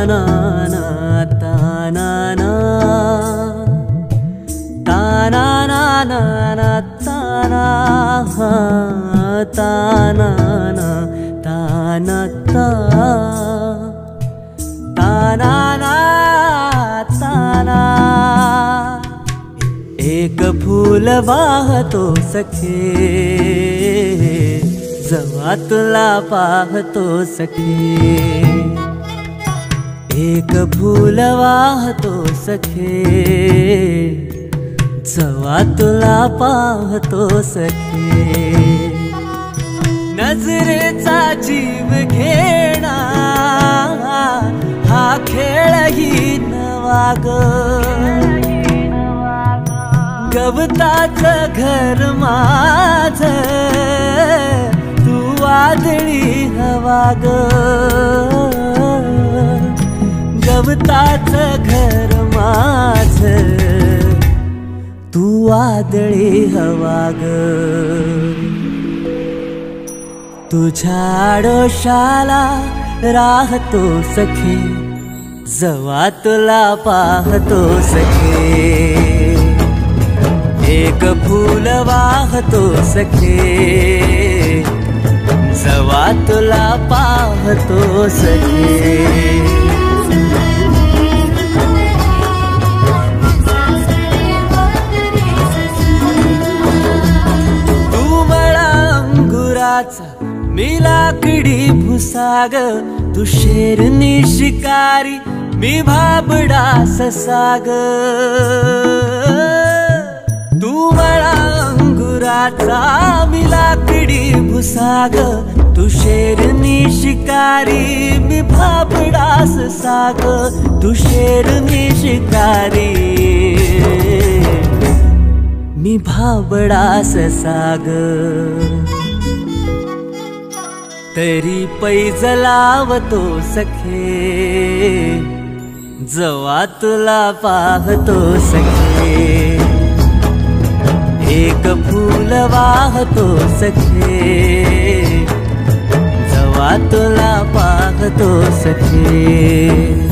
ना ना ताना ना ताना ना ना ना ताना ताना ना ताना ताना ना ताना। एक फूल वाहतो सखे जवा तुला पाहतो सखे। एक फूल वाहतो सखे जवा तुला पाहतो सखे। नजरेचा जीव घेणा हा खेळही नवा ग। गवताचं घर माझं तू वादळी हवा ग। गवताचं घर माझं तू वादळी हवा ग। तुझ्या आडोशाला राहतो सखे जवा तुला पाहतो सखे। एक फूल वाहतो सखे जवा तुला पाहतो सखे। तू मला अंगुराचा मी लाकडी भुसाग। तू शेरनी शिकारी मी भाबडा ससाग। तू मला अंगुराचा मी लाकडी भुसाग। तू शेरनी शिकारी मी भाबडा ससाग। तू शेरनी शिकारी मी भाबडा ससाग। तरी पैज लावतो सखे जवा तुला पाहतो सखे। एक फूल वाहतो सखे जवा तुला पाहतो सखे।